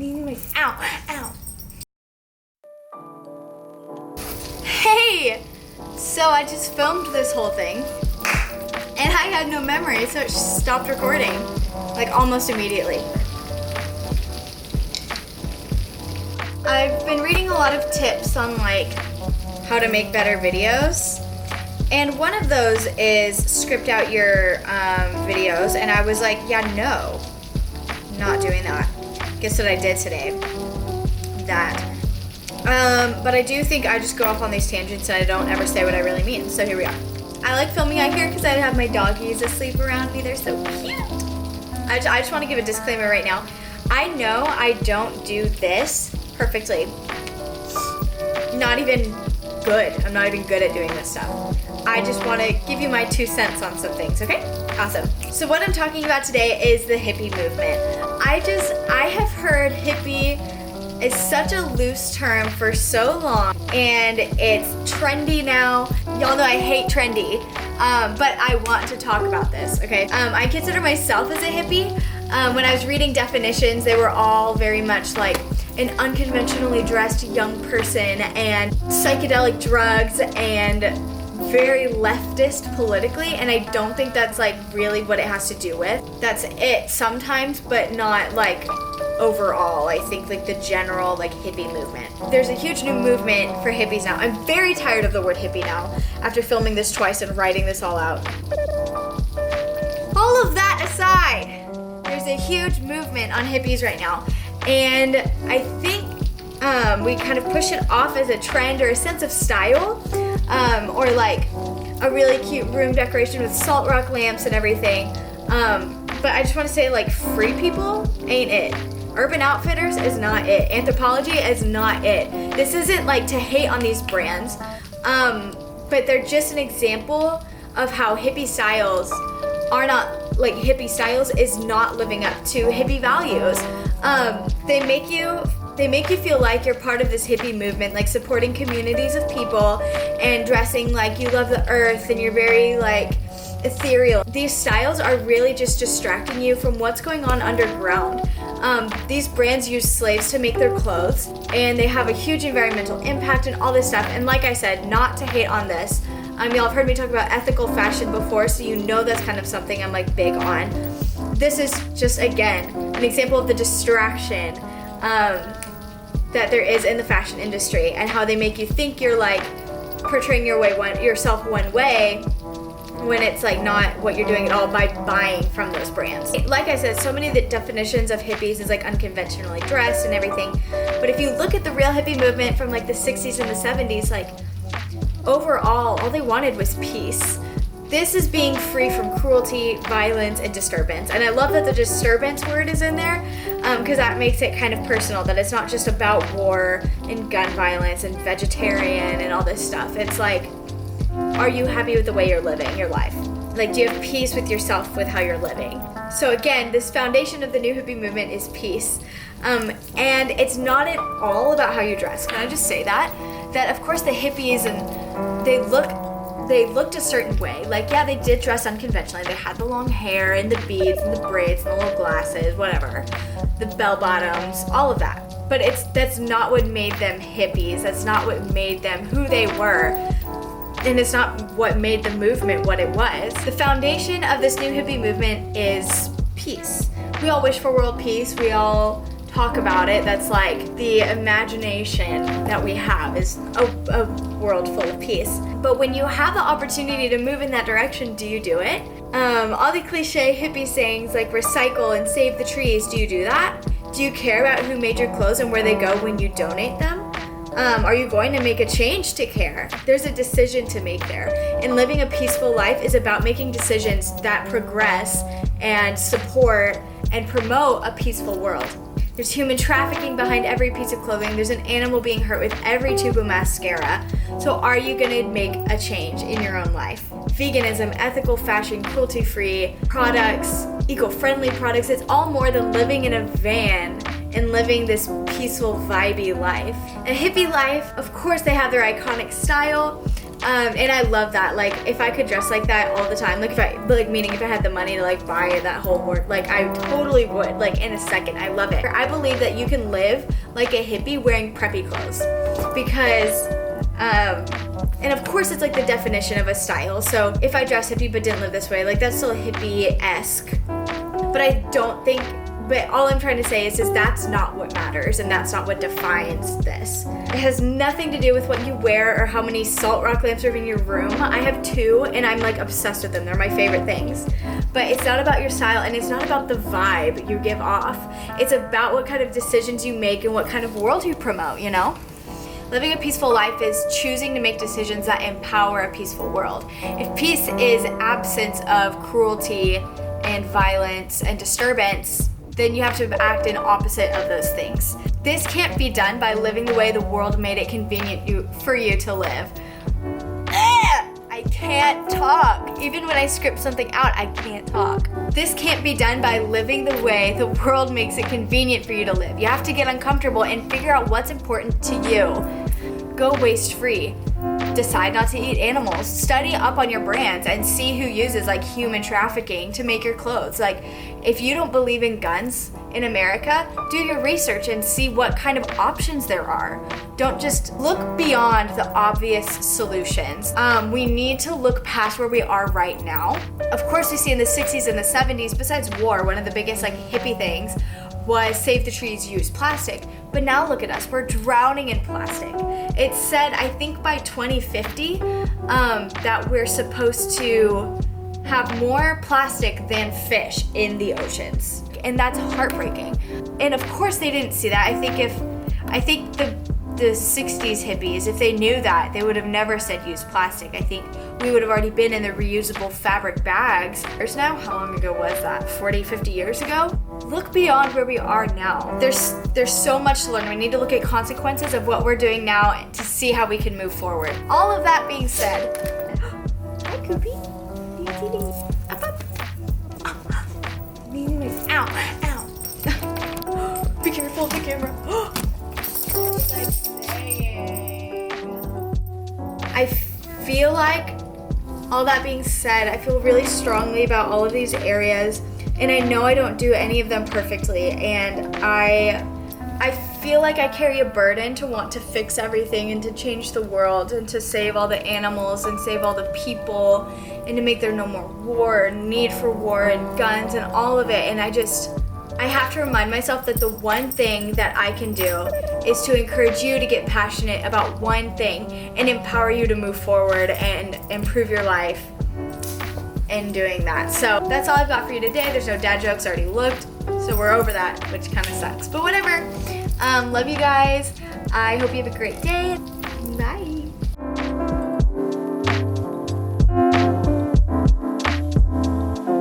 Ow. Hey! So I just filmed this whole thing and I had no memory, so it just stopped recording, like almost immediately. I've been reading a lot of tips on like how to make better videos, and one of those is script out your videos, and I was like, yeah, no, not doing that. Guess what I did today? That. But I do think I just go off on these tangents and I don't ever say what I really mean, so here we are. I like filming out here because I have my doggies asleep around me. They're so cute. I just want to give a disclaimer right now. I know I don't do this perfectly. Not even good. I'm not even good at doing this stuff. I just want to give you my 2 cents on some things, okay? Awesome. So what I'm talking about today is the hippie movement. I have heard hippie is such a loose term for so long, and it's trendy now. Y'all know I hate trendy, but I want to talk about this, okay? I consider myself as a hippie. When I was reading definitions, they were all very much like an unconventionally dressed young person and psychedelic drugs and very leftist politically, and I don't think that's like really what it has to do with. That's it sometimes, but not like overall. I think like the general like hippie movement. There's a huge new movement for hippies now. I'm very tired of the word hippie now after filming this twice and writing this all out. All of that aside, there's a huge movement on hippies right now, and I think we kind of push it off as a trend or a sense of style, or like a really cute room decoration with salt rock lamps and everything. But I just want to say, like, free people ain't it. Urban Outfitters is not it. Anthropology is not it. This isn't like to hate on these brands, but they're just an example of how hippie styles are not, like hippie styles is not living up to hippie values. They make you feel like you're part of this hippie movement, like supporting communities of people and dressing like you love the earth and you're very like ethereal. These styles are really just distracting you from what's going on underground. These brands use slaves to make their clothes, and they have a huge environmental impact and all this stuff. And like I said, not to hate on this. Y'all have heard me talk about ethical fashion before, so you know that's kind of something I'm like big on. This is just, again, an example of the distraction that there is in the fashion industry, and how they make you think you're like portraying yourself one way when it's like not what you're doing at all by buying from those brands. Like I said, so many of the definitions of hippies is like unconventionally dressed and everything, but if you look at the real hippie movement from like the 60s and the 70s, like overall all they wanted was peace. This is being free from cruelty, violence, and disturbance. And I love that the disturbance word is in there, because that makes it kind of personal, that it's not just about war and gun violence and vegetarian and all this stuff. It's like, are you happy with the way you're living your life? Like, do you have peace with yourself with how you're living? So again, this foundation of the new hippie movement is peace. And it's not at all about how you dress. Can I just say that? That of course the hippies, and they looked a certain way. Like, yeah, they did dress unconventionally. They had the long hair and the beads and the braids and the little glasses, whatever. The bell bottoms, all of that. But that's not what made them hippies. That's not what made them who they were. And it's not what made the movement what it was. The foundation of this new hippie movement is peace. We all wish for world peace. We all talk about it. That's like the imagination that we have, is a world full of peace. But when you have the opportunity to move in that direction, do you do it? All the cliche hippie sayings like recycle and save the trees, do you do that? Do you care about who made your clothes and where they go when you donate them? Are you going to make a change to care? There's a decision to make there. And living a peaceful life is about making decisions that progress and support and promote a peaceful world. There's human trafficking behind every piece of clothing. There's an animal being hurt with every tube of mascara. So are you going to make a change in your own life? Veganism, ethical fashion, cruelty-free products, eco-friendly products, it's all more than living in a van and living this peaceful, vibey life. A hippie life, of course they have their iconic style, And I love that. Like, if I could dress like that all the time, like meaning if I had the money to like buy that whole ward, like I totally would, like in a second. I love it. I believe that you can live like a hippie wearing preppy clothes because, and of course it's like the definition of a style. So if I dress hippie but didn't live this way, like that's still hippie-esque. But I don't think, but all I'm trying to say is that's not what matters and that's not what defines this. It has nothing to do with what you wear or how many salt rock lamps are in your room. I have 2 and I'm like obsessed with them. They're my favorite things. But it's not about your style and it's not about the vibe you give off. It's about what kind of decisions you make and what kind of world you promote, you know? Living a peaceful life is choosing to make decisions that empower a peaceful world. If peace is absence of cruelty and violence and disturbance, then you have to act in opposite of those things. This can't be done by living the way the world made it convenient for you to live. I can't talk. Even when I script something out, I can't talk. This can't be done by living the way the world makes it convenient for you to live. You have to get uncomfortable and figure out what's important to you. Go waste free. Decide not to eat animals. Study up on your brands and see who uses like human trafficking to make your clothes. Like, if you don't believe in guns in America, do your research and see what kind of options there are. Don't just look beyond the obvious solutions. We need to look past where we are right now. Of course, we see in the 60s and the 70s, besides war, one of the biggest like hippie things was save the trees, use plastic. But now look at us, we're drowning in plastic. It said, I think by 2050, that we're supposed to have more plastic than fish in the oceans. And that's heartbreaking. And of course they didn't see that. I think the 60s hippies, if they knew that, they would have never said use plastic. I think we would have already been in the reusable fabric bags. There's now, how long ago was that? 40, 50 years ago? Look beyond where we are now. There's so much to learn. We need to look at consequences of what we're doing now to see how we can move forward. All of that being said, hi Koopy. Up, up. Ow, ow. Be careful of the camera. I feel like, all that being said, I feel really strongly about all of these areas, and I know I don't do any of them perfectly, and I feel like I carry a burden to want to fix everything and to change the world and to save all the animals and save all the people and to make there no more war and need for war and guns and all of it. And I have to remind myself that the one thing that I can do is to encourage you to get passionate about one thing and empower you to move forward and improve your life in doing that. So that's all I've got for you today. There's no dad jokes, already looked, so we're over that, which kind of sucks, but whatever. Love you guys. I hope you have a great day. Bye.